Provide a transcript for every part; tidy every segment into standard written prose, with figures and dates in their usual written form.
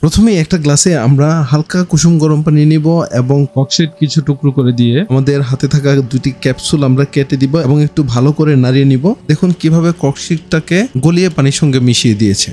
প্রথমে একটা গ্লাসে আমরা হালকা কুসুম গরম পানি নিব এবং ককশিট কিছু টুকরো করে দিয়ে আমাদের হাতে থাকা দুটি ক্যাপসুল আমরা কেটে দিব এবং একটু ভালো করে নাড়িয়ে নিব। দেখুন কিভাবে ককশিটটাকে গলিয়ে পানির সঙ্গে মিশিয়ে দিয়েছে।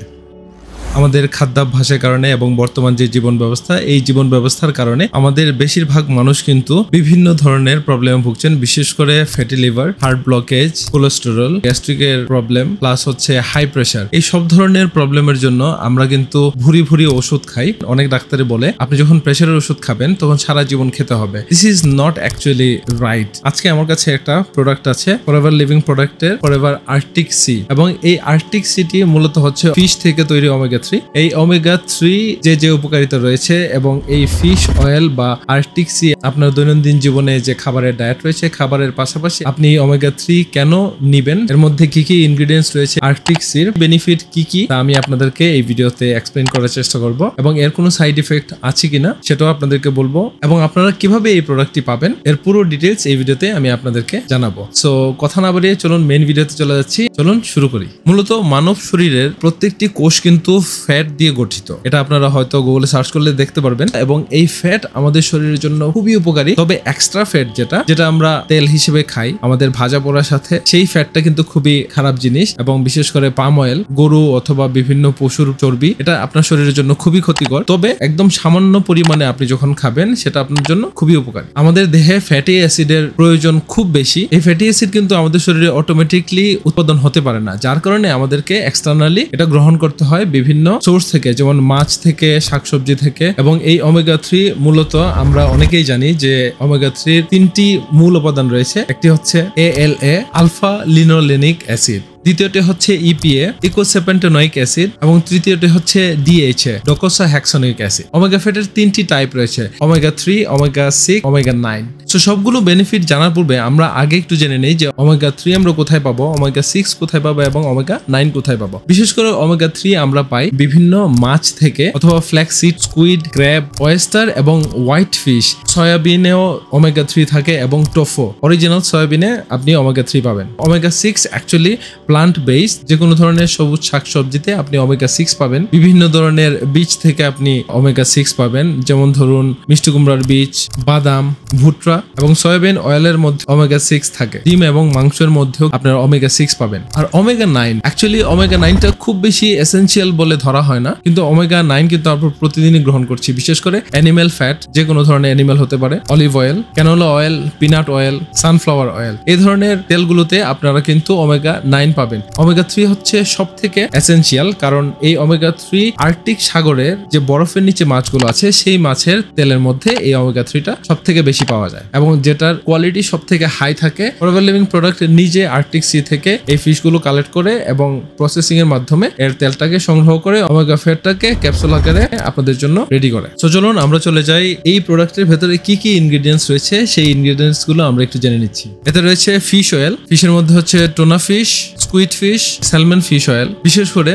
আমাদের খাদ্যাভ্যাসের কারণে এবং বর্তমান যে জীবন ব্যবস্থা, এই জীবন ব্যবস্থার কারণে আমাদের বেশিরভাগ মানুষ কিন্তু বিভিন্ন ধরনের প্রবলেমে ভুগছেন, বিশেষ করে fatty liver, heart blockage, cholesterol, গ্যাস্ট্রিকের প্রবলেম, প্লাস হচ্ছে হাই প্রেশার। এই সব ধরনের প্রবলেমের জন্য আমরা কিন্তু ভুরি ভুরি ওষুধ খাই। অনেক ডাক্তারে বলে আপনি যখন প্রেশারের ওষুধ খাবেন তখন সারা জীবন খেতে হবে। This is not actually right. আজকে আমার কাছে একটা প্রোডাক্ট আছে ফরএভার লিভিং প্রোডাক্টের ফরএভার আর্কটিক সি, এবং এই আর্কটিক সিটি মূলত হচ্ছে ফিশ থেকে তৈরি ওমেগা 3। এই ওমেগা 3 যে উপকারিতা রয়েছে এবং এই ফিশ অয়েল বা আর্কটিক সি আপনার দৈনন্দিন জীবনে যে খাবারের ডায়েট রয়েছে, খাবারের পাশাপাশি আপনি ওমেগা 3 কেন নিবেন, এর মধ্যে কি কি ইনগ্রেডিয়েন্টস রয়েছে, আর্কটিক সির বেনিফিট কি কি, তা আমি আপনাদেরকে এই ভিডিওতে এক্সপ্লেইন করার চেষ্টা করব এবং এর কোনো সাইড ইফেক্ট আছে কিনা সেটাও আপনাদেরকে বলবো, এবং আপনারা কিভাবে এই প্রোডাক্টটি পাবেন এর পুরো ডিটেইলস এই ভিডিওতে আমি আপনাদেরকে জানাবো। সো কথা না বাড়িয়ে চলুন মেইন ভিডিওতে চলে যাচ্ছি। চলুন শুরু করি। মূলত মানব শরীরের প্রত্যেকটি কোষ কিন্তু ফ্যাট দিয়ে গঠিত। এটা আপনারা হয়তো গুগলে সার্চ করলে দেখতে পারবেন, এবং এই ফ্যাট আমাদের শরীরের জন্য খুবই উপকারী। তবে এক্সট্রা ফ্যাট যেটা আমরা তেল হিসেবে খাই আমাদের ভাজা পোড়ার সাথে, সেই ফ্যাটটা কিন্তু খুবই খারাপ জিনিস, এবং বিশেষ করে পাম অয়েল, গরু অথবা বিভিন্ন পশুর চর্বি, এটা আপনার শরীরের জন্য খুবই ক্ষতিকর। তবে একদম সামান্য পরিমাণে আপনি যখন খাবেন সেটা আপনার জন্য খুবই উপকারী। আমাদের দেহে ফ্যাটি অ্যাসিডের প্রয়োজন খুব বেশি। এই ফ্যাটি অ্যাসিড কিন্তু আমাদের শরীরে অটোমেটিকলি উৎপাদন হতে পারে না, যার কারণে আমাদেরকে এক্সটার্নালি এটা গ্রহণ করতে হয় বিভিন্ন সোর্স থেকে, যেমন মাছ থেকে, শাকসবজি থেকে। এবং এই ওমেগা 3 মূলত আমরা অনেকেই জানি যে ওমেগা 3 তিনটি মূল উপাদান রয়েছে। একটি হচ্ছে ALA, আলফা লিনোলেনিক অ্যাসিড, দ্বিতীয়টি হচ্ছে EPA, ইকোসেপেন্টেনোয়িক অ্যাসিড, এবং তৃতীয়টি হচ্ছে DHA, ডোকোসাহেক্সানোয়িক অ্যাসিড। ওমেগা ফ্যাটের তিনটি টাইপ রয়েছে, ওমেগা 3, ওমেগা 6, ওমেগা 9। সো সবগুলো বেনিফিট জানার পূর্বে আমরা আগে একটু জেনে নেই যে ওমেগা 3 আমরা কোথায় পাবো, ওমেগা 6 কোথায় পাবো এবং ওমেগা 9 কোথায় পাবো। বিশেষ করে ওমেগা 3 আমরা পাই বিভিন্ন মাছ থেকে, অথবা ফ্ল্যাক্সিড, স্কুইড, ক্র্যাব, ওয়েস্টার এবং হোয়াইট ফিশ। সয়াবিনেও ওমেগা 3 থাকে এবং টোফু, অরিজিনাল সয়াবিনে আপনি ওমেগা 3 পাবেন। ওমেগা 6 অ্যাকচুয়ালি প্লান্ট বেসড, যে কোনো ধরনের সবুজ শাকসবজিতে আপনি ওমেগা 6 পাবেন। বিভিন্ন ধরনের বীজ থেকে আপনি ওমেগা 6 পাবেন, যেমন ধরুন মিষ্টি কুমড়ার বীজ, বাদাম, ভুট্টা, এবং সয়াবিন অয়েলের মধ্যে ওমেগা 6 থাকে। ডিম এবং মাংসের মধ্যেও আপনারা ওমেগা 6 পাবেন। আর ওমেগা 9, অ্যাকচুয়ালি ওমেগা 9টা খুব বেশি এসেনশিয়াল বলে ধরা হয় না, কিন্তু ওমেগা 9 কিন্তু আমরা প্রতিদিনই গ্রহণ করছি। বিশেষ করে অ্যানিমেল ফ্যাট, যে কোনো ধরনের অ্যানিমেল হতে পারে, olive oil, canola oil, peanut oil, sunflower oil, এই ধরনের তেলগুলোতে আপনারা কিন্তু ওমেগা 9 পাবেন। ওমেগা 3 হচ্ছে সব থেকে এসেনশিয়াল, কারণ এই ওমেগা 3 আর্কটিক সাগরের যে বরফের নিচে মাছগুলো আছে সেই মাছের তেলের মধ্যে এই ওমেগা 3টা সব থেকে বেশি পাওয়া যায়, এবং যেটার কোয়ালিটি সব থেকে হাই থাকে। ফরএভার লিভিং প্রোডাক্ট নিজে আর্কটিক সি থেকে এই ফিশগুলো কালেক্ট করে এবং প্রসেসিং এর মাধ্যমে এর তেলটাকে সংগ্রহ করে ওমেগা ফ্যাটটাকে ক্যাপসুল আকারে আপনাদের জন্য রেডি করে। সো চলুন আমরা চলে যাই এই প্রোডাক্টের ভেতরে কি কি ইনগ্রেডিয়েন্টস রয়েছে, সেই ইনগ্রেডিয়েন্টস গুলো আমরা একটু জেনে নিচ্ছি। এতে রয়েছে ফিশ অয়েল, ফিশের মধ্যে হচ্ছে tuna fish, squid fish, salmon fish oil. বিশেষ করে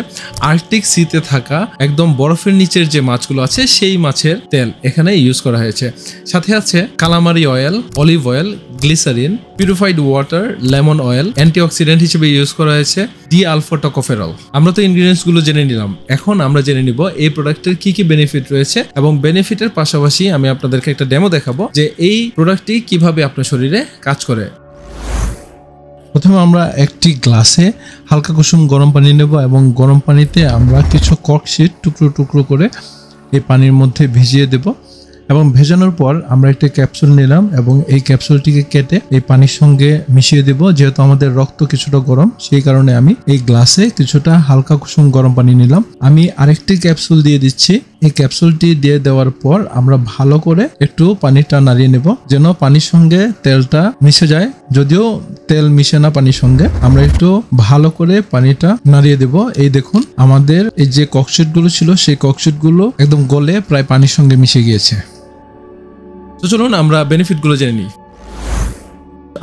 আর্কটিক সিতে থাকা একদম বরফের নিচের যে মাছগুলো আছে সেই মাছের তেল এখানে ইউজ করা হয়েছে। সাথে আছে calamari oil, olive oil, glycerin, purified water, lemon oil, antioxidant হিসেবে ইউজ করা হয়েছে ডি-আলফা টোকোফেরল। আমরা তো ইনগ্রেডিয়েন্টস গুলো জেনে নিলাম, এখন আমরা জেনে নিব এই প্রোডাক্টের কি কি বেনিফিট রয়েছে, এবং বেনিফিটের পাশাপাশি আমি আপনাদেরকে একটা ডেমো দেখাবো যে এই প্রোডাক্টটি কিভাবে আপনার শরীরে কাজ করে। প্রথমে আমরা একটি গ্লাসে হালকা কুসুম গরম পানি নেব, এবং গরম পানিতে আমরা কিছু ককশিট টুকরো টুকরো করে এই পানির মধ্যে ভিজিয়ে দেব, এবং ভেজানোর পর আমরা একটা ক্যাপসুল নিলাম এবং এই ক্যাপসুলটিকে কেটে এই পানির সঙ্গে মিশিয়ে দেব। যেহেতু আমাদের রক্ত কিছুটা গরম, সেই কারণে আমি এই গ্লাসে কিছুটা হালকা কুসুম গরম পানি নিলাম। আমি আরেকটি ক্যাপসুল দিয়ে দিচ্ছি। এই ক্যাপসুলটি দিয়ে দেওয়ার পর আমরা ভালো করে একটু পানিটা নাড়িয়ে নেব, যেন পানির সঙ্গে তেলটা মিশে যায়। যদিও তেল মিশে না পানির সঙ্গে, আমরা একটু ভালো করে পানিটা নাড়িয়ে দেব। এই দেখুন আমাদের এই যে ককশিট গুলো ছিল সেই ককশিট গুলো একদম গলে প্রায় পানির সঙ্গে মিশে গিয়েছে। তো চলুন আমরা বেনিফিট গুলো জেনে নিই।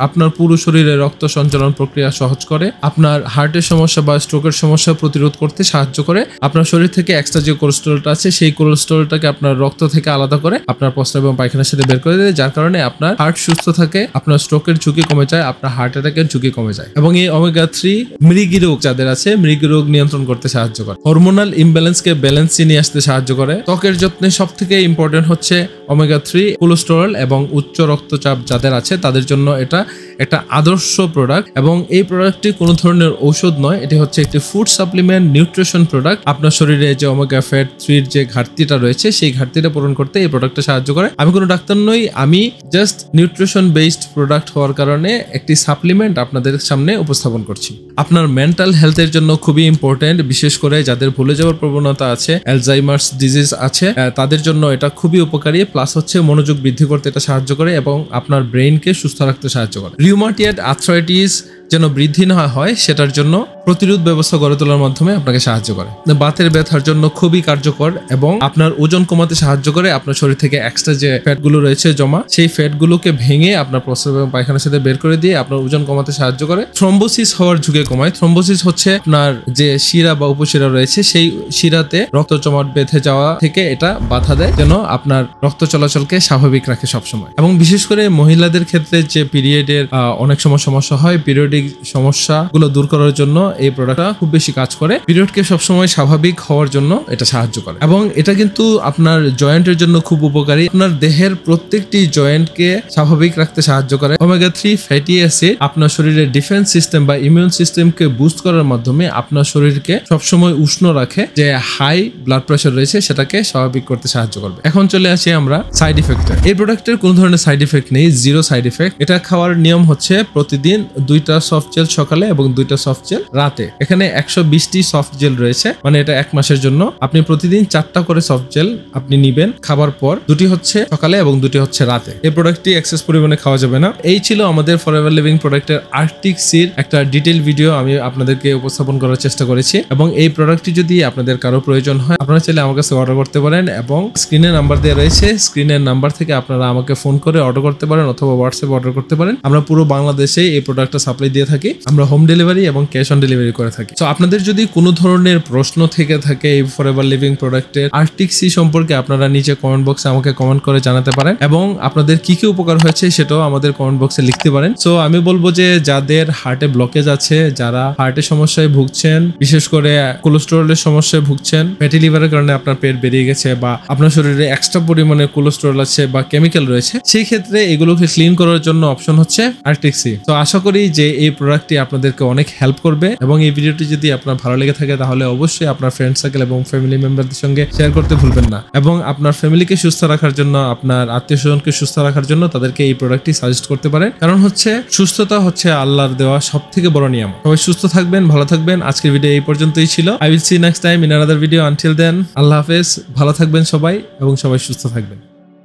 আপনার পুরো শরীরে রক্ত সঞ্চালন প্রক্রিয়া সহজ করে, আপনার হার্টের সমস্যা বা স্ট্রোকের সমস্যা প্রতিরোধ করতে সাহায্য করে, আপনার শরীর থেকে এক্সট্রা যে কোলেস্টেরলটা আছে সেই কোলেস্টেরলটাকে আপনার রক্ত থেকে আলাদা করে আপনার প্রস্রাব এবং পায়খানার সাথে বের করে দেয়, যার কারণে আপনার হার্ট সুস্থ থাকে, আপনার স্ট্রোকের ঝুঁকি কমে যায়, আপনার হার্ট অ্যাটাকের ঝুঁকি কমে যায়। এবং এই ওমেগা 3 মৃগী রোগ যাদের আছে মৃগী রোগ নিয়ন্ত্রণ করতে সাহায্য করে, হরমোনাল ইমব্যালেন্সকে ব্যালেন্সে নিয়ে আসতে সাহায্য করে। ত্বকের যত্নে সব থেকে ইম্পর্টেন্ট হচ্ছে ওমেগা 3 কোলেস্টেরল এবং উচ্চ রক্তচাপ যাদের আছে তাদের জন্য এটা একটা আদর্শ প্রোডাক্ট। এবং এই প্রোডাক্টটি কোনো ধরনের ঔষধ নয়, এটি হচ্ছে একটি ফুড সাপ্লিমেন্ট নিউট্রিশন প্রোডাক্ট। আপনার শরীরে যে ওমেগা ফ্যাট 3 যে ঘাটতিটা রয়েছে সেই ঘাটতিটা পূরণ করতে এই প্রোডাক্টটা সাহায্য করে। আমি কোনো ডাক্তার নই, আমি জাস্ট নিউট্রিশন বেসড প্রোডাক্ট হওয়ার কারণে একটি সাপ্লিমেন্ট আপনাদের সামনে উপস্থাপন করছি। আপনার মেন্টাল হেলথের জন্য খুবই ইম্পর্টেন্ট, বিশেষ করে যাদের ভুলে যাওয়ার প্রবণতা আছে, অ্যালজাইমার্স ডিজিজ আছে, তাদের জন্য এটা খুবই উপকারী। প্লাস হচ্ছে মনোযোগ বৃদ্ধি করতে এটা সাহায্য করে এবং আপনার ব্রেইনকে সুস্থ রাখতে সাহায্য করে। রিউমাটয়েড আর্থ্রাইটিস যেন বৃদ্ধি না হয় সেটার জন্য প্রতিরোধ ব্যবস্থা গড়ে তোলার মাধ্যমে আপনাকে সাহায্য করে। বাতের ব্যথার জন্য খুবই কার্যকর এবং আপনার ওজন কমাতে সাহায্য করে। আপনার শরীর থেকে এক্সট্রা যে ফ্যাটগুলো রয়েছে জমা, সেই ফ্যাটগুলোকে ভেঙে আপনার প্রস্রাব এবং পায়খানার সাথে বের করে দিয়ে আপনার ওজন কমাতে সাহায্য করে। থ্রম্বোসিস হওয়ার ঝুঁকি কমায়। থ্রম্বোসিস হচ্ছে আপনার যে শিরা বা উপশিরা রয়েছে সেই শিরাতে রক্ত জমাট বেঁধে যাওয়া থেকে এটা বাধা দেয়, যেন আপনার রক্ত চলাচলকে স্বাভাবিক রাখে সবসময়। এবং বিশেষ করে মহিলাদের ক্ষেত্রে যে পিরিয়ডের অনেক সময় সমস্যা হয়, পিরিয়ডিক সমস্যাগুলো দূর করার জন্য এই প্রোডাক্টটা খুব বেশি কাজ করে। পিরিয়ডকে সবসময় স্বাভাবিক হওয়ার জন্য এটা সাহায্য করে এবং এটা কিন্তু আপনার জয়েন্টের জন্য খুব উপকারী। আপনার দেহের প্রত্যেকটি জয়েন্টকে স্বাভাবিক রাখতে সাহায্য করে। ওমেগা 3 ফ্যাটি অ্যাসিড আপনার শরীরের ডিফেন্স সিস্টেম বা ইমিউন সিস্টেমকে বুস্ট করার মাধ্যমে আপনার শরীরকে সবসময় উষ্ণ রাখে, যে হাই ব্লাড প্রেশার রয়েছে সেটাকে স্বাভাবিক করতে সাহায্য করবে। এখন চলে আসি আমরা সাইড ইফেক্টে। এই প্রোডাক্টের কোনো ধরনের সাইড ইফেক্ট নেই, জিরো সাইড ইফেক্ট। এটা খাওয়ার নিয়ম হচ্ছে প্রতিদিন 2টা সফট জেল সকালে এবং 2টা সফট জেল রাতে। এখানে 120টি সফট জেল রয়েছে, মানে এটা 1 মাসের জন্য। আপনি প্রতিদিন 4টা করে সফট জেল আপনি নিবেন খাবার পর, 2টি হচ্ছে সকালে এবং 2টি হচ্ছে রাতে। এই প্রোডাক্টটি এক্সেস পরিমাণে খাওয়া যাবে না। এই ছিল আমাদের ফরএভার লিভিং প্রোডাক্টের আর্কটিক সির একটা ডিটেইল ভিডিও আমি আপনাদেরকে উপস্থাপন করার চেষ্টা করেছি। এবং এই প্রোডাক্টটি যদি আপনাদের কারো প্রয়োজন হয় আপনারা চাইলে আমার কাছে অর্ডার করতে পারেন এবং স্ক্রিনে নাম্বার দেওয়া রয়েছে, স্ক্রিনের নাম্বার থেকে আপনারা আমাকে ফোন করে অর্ডার করতে পারেন অথবা হোয়াটসঅ্যাপে অর্ডার করতে পারেন। আমরা পুরো বাংলাদেশে এই প্রোডাক্টটা সাপ্লাই দিয়ে থাকি। আমরা হোম ডেলিভারি এবং ক্যাশ অন ডেলিভারি করে থাকি। তো আপনাদের যদি কোনো ধরনের প্রশ্ন থেকে থাকে এই ফরএভার লিভিং প্রোডাক্টের আর্কটিক সি সম্পর্কে আপনারা নিচে কমেন্ট বক্সে আমাকে কমেন্ট করে জানাতে পারেন এবং আপনাদের কি কি উপকার হয়েছে সেটাও আমাদের কমেন্ট বক্সে লিখতে পারেন। সো আমি বলবো যে যাদের হার্টে ব্লকেজ আছে, যারা হার্টের সমস্যায় ভুগছেন, বিশেষ করে কোলেস্টেরলের সমস্যায় ভুগছেন, ফ্যাটি লিভারের কারণে আপনার পেট বেরিয়ে গেছে বা আপনার শরীরে এক্সট্রা পরিমাণে কোলেস্টেরল আছে বা কেমিক্যাল রয়েছে, সেই ক্ষেত্রে এগুলোকে ক্লিন করার জন্য অপশন হচ্ছে আর্কটিক সি। তো আশা করি যে এই প্রোডাক্টটি আপনাদেরকে অনেক হেল্প করবে এবং এই ভিডিওটি যদি আপনার ভালো লেগে থাকে তাহলে অবশ্যই আপনার ফ্রেন্ড সার্কেল এবং ফ্যামিলি মেম্বারদের সঙ্গে শেয়ার করতে ভুলবেন না। এবং আপনার ফ্যামিলিকে সুস্থ রাখার জন্য, আপনার আত্মীয় স্বজনকে সুস্থ রাখার জন্য তাদেরকে এই প্রোডাক্টটি সাজেস্ট করতে পারেন। কারণ হচ্ছে সুস্থতা হচ্ছে আল্লাহর দেওয়া সব থেকে বড় নিয়ামত। সবাই সুস্থ থাকবেন, ভালো থাকবেন। আজকের ভিডিও এই পর্যন্তই ছিল। I will see next time in another video. Until then, আল্লাহ হাফেজ, ভালো থাকবেন সবাই এবং সবাই সুস্থ থাকবেন।